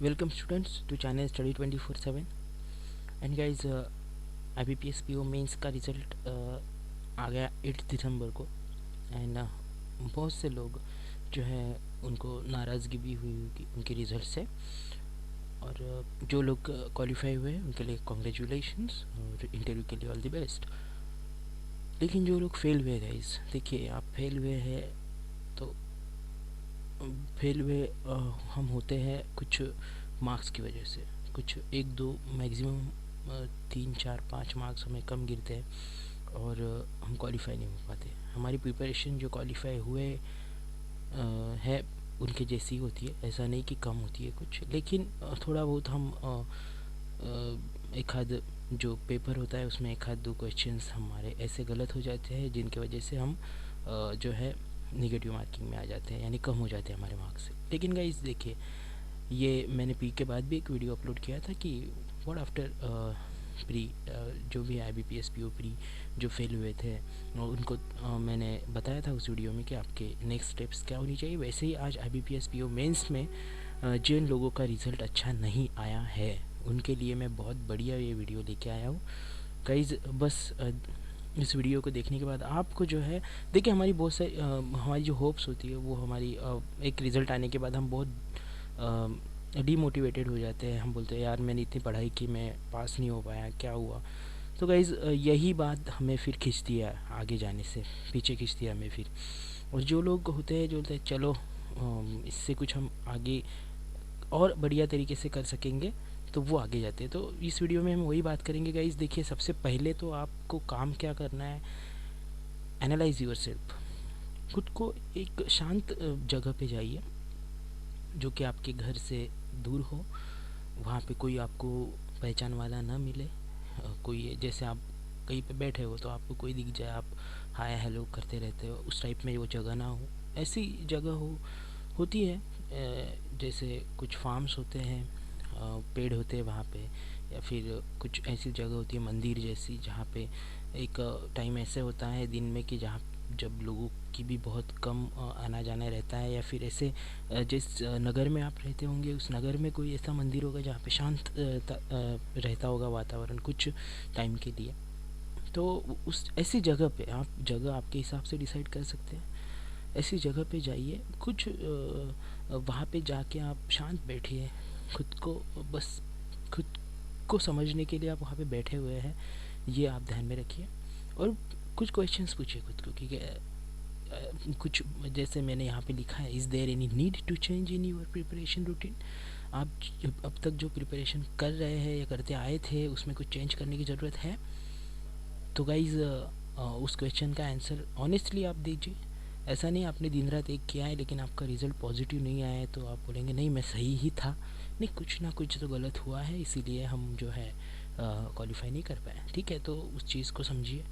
Welcome students to channel Study 24/7 and guys IBPS PO mains का result आ गया 8 दिसंबर को। एंड बहुत से लोग जो है उनको नाराज़गी भी हुई होगी उनके रिज़ल्ट से। और जो लोग क्वालिफाई हुए उनके लिए कॉन्ग्रेचुलेशंस और इंटरव्यू के लिए ऑल द बेस्ट। लेकिन जो लोग फेल हुए गाइज, देखिए आप फेल हुए हैं तो फेल हुए हम होते हैं कुछ मार्क्स की वजह से, कुछ एक दो मैक्सिमम 3 4 5 मार्क्स हमें कम गिरते हैं और हम क्वालिफाई नहीं हो पाते। हमारी प्रिपरेशन जो क्वालिफाई हुए है उनके जैसी होती है, ऐसा नहीं कि कम होती है कुछ, लेकिन थोड़ा बहुत हम एक आध जो पेपर होता है उसमें एक आध दो क्वेश्चंस हमारे ऐसे गलत हो जाते हैं जिनकी वजह से हम जो है नेगेटिव मार्किंग में आ जाते हैं, यानी कम हो जाते हैं हमारे मार्क्स से। लेकिन गाइस देखिए, ये मैंने पी के बाद भी एक वीडियो अपलोड किया था कि व्हाट आफ्टर प्री, जो भी IBPS PO प्री जो फेल हुए थे उनको मैंने बताया था उस वीडियो में कि आपके नेक्स्ट स्टेप्स क्या होनी चाहिए। वैसे ही आज IBPS PO मेंस में जिन लोगों का रिज़ल्ट अच्छा नहीं आया है उनके लिए मैं बहुत बढ़िया ये वीडियो लेके आया हूँ गाइज। बस इस वीडियो को देखने के बाद आपको जो है, देखिए हमारी बहुत सारी हमारी जो होप्स होती है वो हमारी एक रिज़ल्ट आने के बाद हम बहुत डीमोटिवेटेड हो जाते हैं। हम बोलते हैं यार मैंने इतनी पढ़ाई की, मैं पास नहीं हो पाया, क्या हुआ। तो गाइज़ यही बात हमें फिर खींचती है आगे जाने से, पीछे खींचती है हमें फिर। और जो लोग होते हैं जो बोलते हैं चलो इससे कुछ हम आगे और बढ़िया तरीके से कर सकेंगे, तो वो आगे जाते हैं। तो इस वीडियो में हम वही बात करेंगे गाइज़। देखिए सबसे पहले तो आपको काम क्या करना है, एनालाइज योर सेल्फ। खुद को एक शांत जगह पे जाइए जो कि आपके घर से दूर हो, वहाँ पे कोई आपको पहचान वाला ना मिले। कोई जैसे आप कहीं पे बैठे हो तो आपको कोई दिख जाए, आप हाय हेलो करते रहते हो, उस टाइप में वो जगह ना हो। ऐसी जगह होती है जैसे कुछ फार्म्स होते हैं, पेड़ होते हैं वहाँ पे, या फिर कुछ ऐसी जगह होती है मंदिर जैसी जहाँ पे एक टाइम ऐसे होता है दिन में कि जहाँ जब लोगों की भी बहुत कम आना जाना रहता है, या फिर ऐसे जिस नगर में आप रहते होंगे उस नगर में कोई ऐसा मंदिर होगा जहाँ पे शांत रहता होगा वातावरण कुछ टाइम के लिए। तो उस ऐसी जगह पे आप, जगह आपके हिसाब से डिसाइड कर सकते हैं। ऐसी जगह पे जाइए, कुछ वहाँ पे जाके आप शांत बैठिए, खुद को बस खुद को समझने के लिए आप वहाँ पे बैठे हुए हैं, ये आप ध्यान में रखिए। और कुछ क्वेश्चंस पूछिए खुद को कि कुछ जैसे मैंने यहाँ पे लिखा है, is there any need to change in your preparation routine. आप अब तक जो प्रिपरेशन कर रहे हैं या करते आए थे उसमें कुछ चेंज करने की ज़रूरत है। तो गाइज़ उस क्वेश्चन का आंसर ऑनेस्टली आप दीजिए। ऐसा नहीं आपने दिन रात एक किया है लेकिन आपका रिज़ल्ट पॉजिटिव नहीं आया है तो आप बोलेंगे नहीं मैं सही ही था। नहीं, कुछ ना कुछ तो गलत हुआ है, इसीलिए हम जो है क्वालिफाई नहीं कर पाए। ठीक है, तो उस चीज़ को समझिए,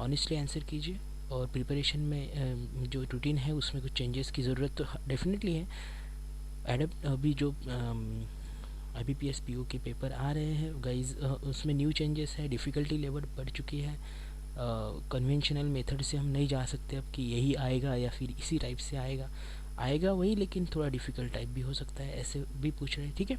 ऑनेस्टली आंसर कीजिए। और प्रिपरेशन में जो रूटीन है उसमें कुछ चेंजेस की ज़रूरत तो डेफिनेटली है। एडप्ट अभी जो IBPS PO के पेपर आ रहे हैं गाइज, उसमें न्यू चेंजेस है, डिफ़िकल्टी लेवल बढ़ चुकी है। कन्वेंशनल मेथड से हम नहीं जा सकते अब कि यही आएगा या फिर इसी टाइप से आएगा। आएगा वही, लेकिन थोड़ा डिफ़िकल्ट टाइप भी हो सकता है, ऐसे भी पूछ रहे हैं। ठीक है।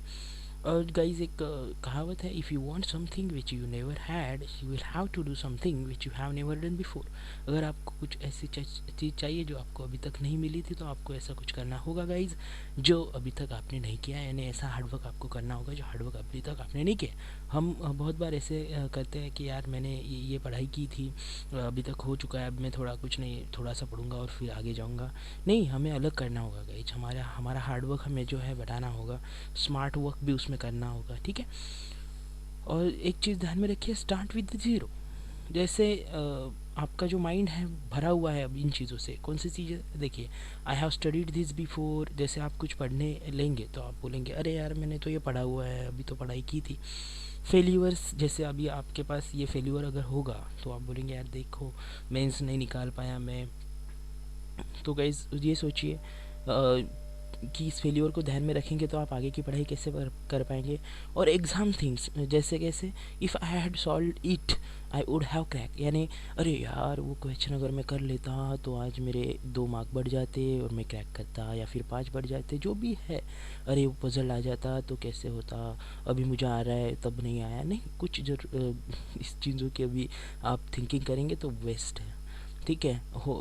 और गाइज एक कहावत है, if you want something which you never had you will have to do something which you have never done before. अगर आपको कुछ ऐसी चीज़ चाहिए जो आपको अभी तक नहीं मिली थी तो आपको ऐसा कुछ करना होगा गाइज जो अभी तक आपने नहीं किया, यानी ऐसा हार्डवर्क आपको करना होगा जो हार्डवर्क अभी तक आपने नहीं किया। हम बहुत बार ऐसे करते हैं कि यार मैंने ये पढ़ाई की थी, अभी तक हो चुका है, अब मैं थोड़ा कुछ नहीं थोड़ा सा पढ़ूंगा और फिर आगे जाऊंगा। नहीं, हमें अलग करना होगा गाइज, हमारा हार्डवर्क हमें जो है बढ़ाना होगा, स्मार्ट वर्क भी उसमें करना होगा। ठीक है। और एक चीज़ ध्यान में रखिए, स्टार्ट विद ज़ीरो। जैसे आपका जो माइंड है भरा हुआ है अब इन चीज़ों से, कौन सी चीज़ें, देखिए I have studied this before. जैसे आप कुछ पढ़ने लेंगे तो आप बोलेंगे अरे यार मैंने तो ये पढ़ा हुआ है, अभी तो पढ़ाई की थी। फेल्यूअर्स, जैसे अभी आपके पास ये फेल्यूअर अगर होगा तो आप बोलेंगे यार देखो मेंस नहीं निकाल पाया मैं। तो गाइज ये सोचिए, कि इस फेल्योर को ध्यान में रखेंगे तो आप आगे की पढ़ाई कैसे कर पाएंगे। और एग्ज़ाम थिंग्स जैसे कैसे, if I had solve it I would have crack, यानी अरे यार वो क्वेश्चन अगर मैं कर लेता तो आज मेरे 2 मार्क बढ़ जाते और मैं क्रैक करता, या फिर 5 बढ़ जाते, जो भी है। अरे वो पजल आ जाता तो कैसे होता, अभी मुझे आ रहा है तब नहीं आया, नहीं कुछ इस चीज़ों की अभी आप थिंकिंग करेंगे तो वेस्ट है, ठीक है। हो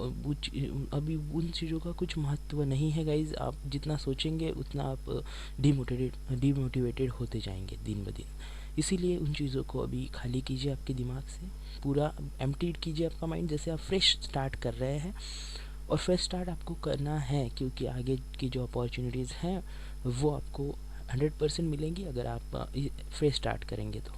अभी उन चीज़ों का कुछ महत्व नहीं है गाइज। आप जितना सोचेंगे उतना आप डिमोटिवेटेड होते जाएंगे दिन ब दिन। इसीलिए उन चीज़ों को अभी खाली कीजिए आपके दिमाग से, पूरा एम्प्टीड कीजिए आपका माइंड, जैसे आप फ्रेश स्टार्ट कर रहे हैं। और फ्रेश स्टार्ट आपको करना है क्योंकि आगे की जो अपॉर्चुनिटीज़ हैं वो आपको 100% मिलेंगी अगर आप फ्रेश स्टार्ट करेंगे तो।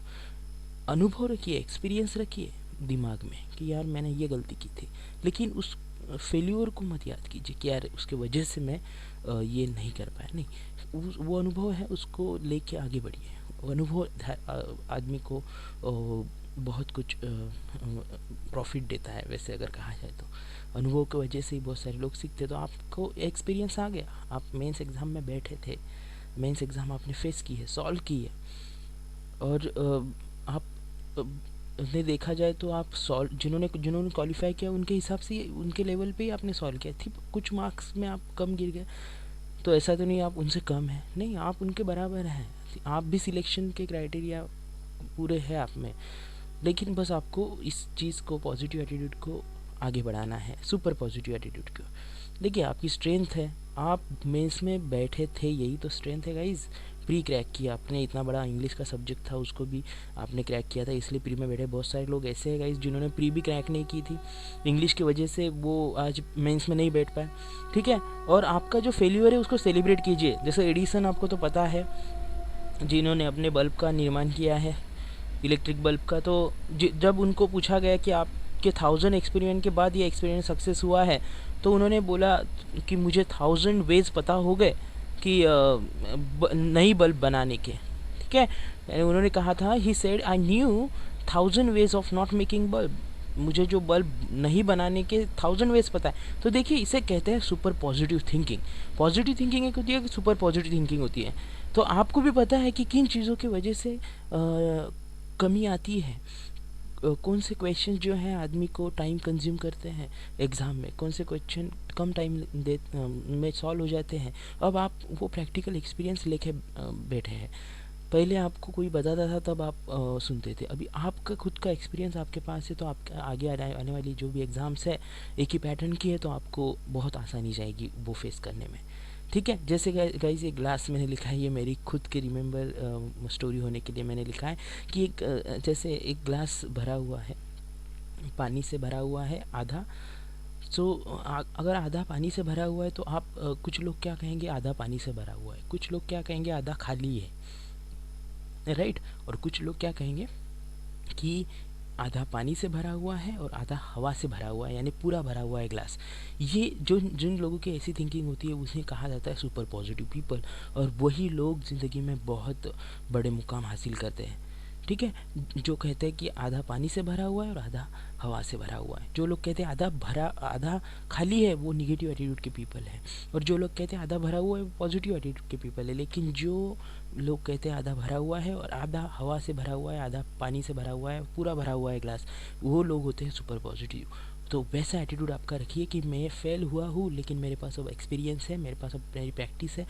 अनुभव रखिए, एक्सपीरियंस रखिए दिमाग में कि यार मैंने ये गलती की थी, लेकिन उस फेल्योर को मत याद कीजिए कि यार उसके वजह से मैं ये नहीं कर पाया, नहीं। वो अनुभव है, उसको लेके आगे बढ़िए। अनुभव आदमी को बहुत कुछ प्रॉफिट देता है वैसे अगर कहा जाए तो। अनुभव की वजह से ही बहुत सारे लोग सीखते। तो आपको एक्सपीरियंस आ गया, आप मेंस एग्ज़ाम में बैठे थे, मेंस एग्ज़ाम आपने फेस की है, सॉल्व की है, और आप ने देखा जाए तो आप सॉल्व जिन्होंने जिन्होंने क्वालिफाई किया उनके हिसाब से उनके लेवल पे ही आपने सॉल्व किया थी। कुछ मार्क्स में आप कम गिर गए तो ऐसा तो नहीं आप उनसे कम हैं, नहीं आप उनके बराबर हैं। आप भी सिलेक्शन के क्राइटेरिया पूरे हैं आप में, लेकिन बस आपको इस चीज़ को, पॉजिटिव एटीट्यूड को आगे बढ़ाना है, सुपर पॉजिटिव एटीट्यूड को। देखिए आपकी स्ट्रेंथ है, आप मेंस में बैठे थे, यही तो स्ट्रेंथ है गाइज। प्री क्रैक किया आपने, इतना बड़ा इंग्लिश का सब्जेक्ट था उसको भी आपने क्रैक किया था, इसलिए प्री में बैठे। बहुत सारे लोग ऐसे हैं गाइज जिन्होंने प्री भी क्रैक नहीं की थी, इंग्लिश की वजह से वो आज मेंस में नहीं बैठ पाए, ठीक है। और आपका जो फेल्यूर है उसको सेलिब्रेट कीजिए। जैसे एडिसन आपको तो पता है, जिन्होंने अपने बल्ब का निर्माण किया है, इलेक्ट्रिक बल्ब का, तो जब उनको पूछा गया कि आपके 1000 एक्सपेरिमेंट के बाद ये एक्सपेरिमेंट सक्सेस हुआ है, तो उन्होंने बोला कि मुझे 1000 वेज पता हो गए कि नई बल्ब बनाने के, ठीक है। उन्होंने कहा था, he said I knew 1000 ways of not making bulb, मुझे जो बल्ब नहीं बनाने के 1000 वेज पता है। तो देखिए इसे कहते हैं super positive thinking. Positive thinking एक होती है कि सुपर पॉजिटिव थिंकिंग होती है। तो आपको भी पता है कि किन चीज़ों की वजह से कमी आती है, कौन से क्वेश्चन जो हैं आदमी को टाइम कंज्यूम करते हैं एग्ज़ाम में, कौन से क्वेश्चन कम टाइम में सॉल्व हो जाते हैं। अब आप वो प्रैक्टिकल एक्सपीरियंस लेके बैठे हैं। पहले आपको कोई बताता था तब आप सुनते थे, अभी आपका खुद का एक्सपीरियंस आपके पास है, तो आप आगे आने वाली जो भी एग्ज़ाम्स है एक ही पैटर्न की है, तो आपको बहुत आसानी जाएगी वो फेस करने में, ठीक है। जैसे गाइस एक ग्लास मैंने लिखा है, ये मेरी खुद के रिमेंबर स्टोरी होने के लिए मैंने लिखा है कि एक जैसे एक ग्लास भरा हुआ है, पानी से भरा हुआ है आधा। सो अगर आधा पानी से भरा हुआ है तो आप कुछ लोग क्या कहेंगे, आधा पानी से भरा हुआ है, कुछ लोग क्या कहेंगे, आधा खाली है, राइट। और कुछ लोग क्या कहेंगे कि आधा पानी से भरा हुआ है और आधा हवा से भरा हुआ है, यानी पूरा भरा हुआ है ग्लास। ये जो जिन लोगों की ऐसी थिंकिंग होती है उसे कहा जाता है सुपर पॉजिटिव पीपल, और वही लोग ज़िंदगी में बहुत बड़े मुकाम हासिल करते हैं, ठीक है। जो कहते हैं कि आधा पानी से भरा हुआ है और आधा हवा से भरा हुआ है, जो लोग कहते हैं आधा खाली है, वो निगेटिव एटीट्यूड के पीपल है। और जो लोग कहते हैं आधा भरा हुआ है, वो पॉजिटिव एटीट्यूड के पीपल है। लेकिन जो लोग कहते हैं आधा भरा हुआ है और आधा हवा से भरा हुआ है, आधा पानी से भरा हुआ है, पूरा भरा हुआ है ग्लास, वो लोग होते हैं सुपर पॉजिटिव। तो वैसा एटीट्यूड आपका रखिए कि मैं फेल हुआ हूँ लेकिन मेरे पास अब एक्सपीरियंस है, मेरे पास अब मेरी प्रैक्टिस है,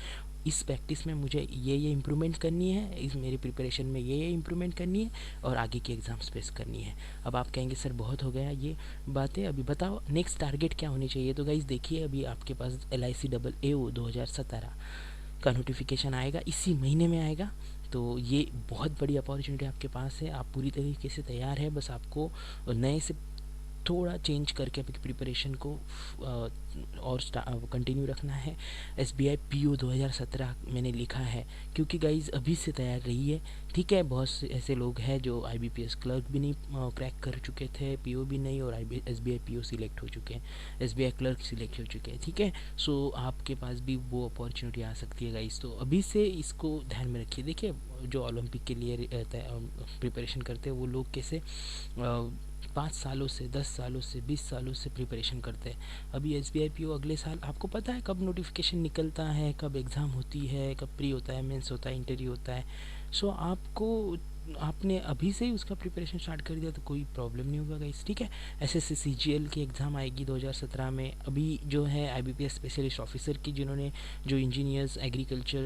इस प्रैक्टिस में मुझे ये इम्प्रूवमेंट करनी है, इस मेरी प्रिपरेशन में ये इम्प्रूवमेंट करनी है और आगे की एग्ज़ाम्स फेस करनी है। अब आप कहेंगे सर बहुत हो गया ये बातें, अभी बताओ नेक्स्ट टारगेट क्या होनी चाहिए। तो गाइस देखिए, अभी आपके पास LIC AAO 2017 का नोटिफिकेशन आएगा, इसी महीने में आएगा। तो ये बहुत बड़ी अपॉर्चुनिटी आपके पास है, आप पूरी तरीके से तैयार है, बस आपको नए से थोड़ा चेंज करके आपकी प्रिपरेशन को और कंटिन्यू रखना है। SBI PO 2017 मैंने लिखा है क्योंकि गाइज अभी से तैयार रही है, ठीक है। बहुत से ऐसे लोग हैं जो IBPS क्लर्क भी नहीं क्रैक कर चुके थे, PO भी नहीं, और SBI PO सिलेक्ट हो चुके हैं, SBI क्लर्क सिलेक्ट हो चुके हैं, ठीक है। सो आपके पास भी वो अपॉर्चुनिटी आ सकती है गाइज, तो अभी से इसको ध्यान में रखिए। देखिए जो ओलंपिक के लिए प्रिपरेशन करते हैं वो लोग कैसे 5 सालों से, 10 सालों से, 20 सालों से प्रिपरेशन करते हैं। अभी SBI PO अगले साल, आपको पता है कब नोटिफिकेशन निकलता है, कब एग्ज़ाम होती है, कब प्री होता है, मेंस होता है, इंटरव्यू होता है। सो आपने अभी से ही उसका प्रिपरेशन स्टार्ट कर दिया तो कोई प्रॉब्लम नहीं होगा गाइस, ठीक है। SSC CGL की एग्ज़ाम आएगी 2017 में। अभी जो है IBPS स्पेशलिस्ट ऑफिसर की, जिन्होंने जो इंजीनियर्स, एग्रीकल्चर,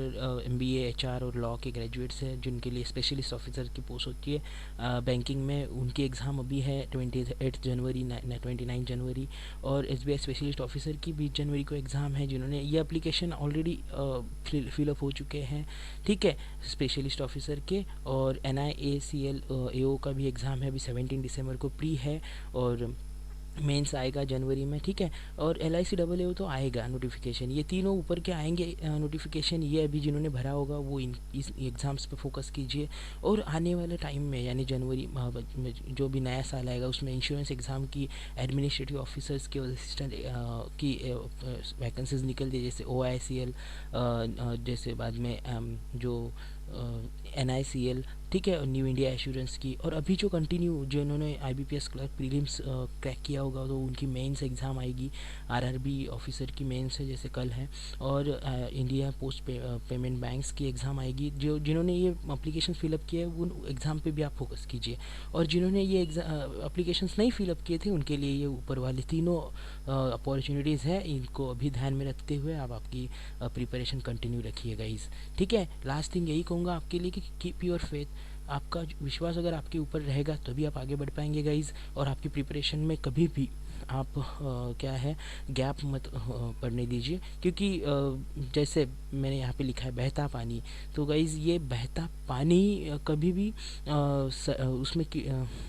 MBA, HR और लॉ के ग्रेजुएट्स हैं, जिनके लिए स्पेशलिस्ट ऑफिसर की पोस्ट होती है बैंकिंग में, उनकी एग्ज़ाम अभी है 28 जनवरी 29 जनवरी। और SBI स्पेशलिस्ट ऑफिसर की 20 जनवरी को एग्ज़ाम है, जिन्होंने ये एप्लीकेशन ऑलरेडी फिलअप हो चुके हैं, ठीक है, स्पेशलिस्ट ऑफिसर के। और NIACL AO का भी एग्ज़ाम है, अभी 17 दिसंबर को प्री है, और मेंस आएगा जनवरी में, ठीक है। और LICAAO तो आएगा नोटिफिकेशन, ये तीनों ऊपर के आएंगे नोटिफिकेशन। ये अभी जिन्होंने भरा होगा वो इस एग्ज़ाम्स पे फोकस कीजिए। और आने वाले टाइम में यानी जनवरी में जो भी नया साल आएगा उसमें इंश्योरेंस एग्ज़ाम की, एडमिनिस्ट्रेटिव ऑफिसर्स की और असिस्टेंट की वैकेंसीज निकल दी, जैसे OICL, जैसे बाद में जो NICL, ठीक है, और न्यू इंडिया एश्योरेंस की। और अभी जो कंटिन्यू जिन्होंने IBPS क्लर्क प्रीलिम्स क्रैक किया होगा तो उनकी मेंस एग्ज़ाम आएगी। RRB ऑफिसर की मेंस है जैसे कल है। और इंडिया पोस्ट पेमेंट बैंक्स की एग्ज़ाम आएगी। जिन्होंने ये अप्लीकेशन फिलअप किया है उन एग्ज़ाम पे भी आप फोकस कीजिए। और जिन्होंने ये अप्लीकेशंस नहीं फिलअप किए थे उनके लिए ये ऊपर वाले तीनों अपॉर्चुनिटीज़ है, इनको अभी ध्यान में रखते हुए आप आपकी प्रिपरेशन कंटिन्यू रखिएगा गाइस, ठीक है। लास्ट थिंग यही कहूँगा आपके लिए कि कीप योर फेथ। आपका विश्वास अगर आपके ऊपर रहेगा तभी आप आगे बढ़ पाएंगे गाइज। और आपकी प्रिपरेशन में कभी भी आप क्या है गैप मत पड़ने दीजिए, क्योंकि जैसे मैंने यहाँ पे लिखा है बहता पानी, तो गाइज ये बहता पानी कभी भी उसमें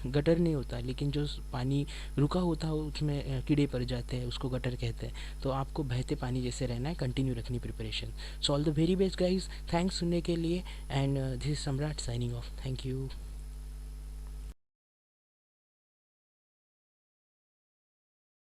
गटर नहीं होता, लेकिन जो पानी रुका होता है उसमें कीड़े पड़ जाते हैं, उसको गटर कहते हैं। तो आपको बहते पानी जैसे रहना है, कंटिन्यू रखनी preparation. So all the very best guys, thanks सुनने के लिए। एंड दिस इज सम्राट साइनिंग ऑफ, थैंक यू।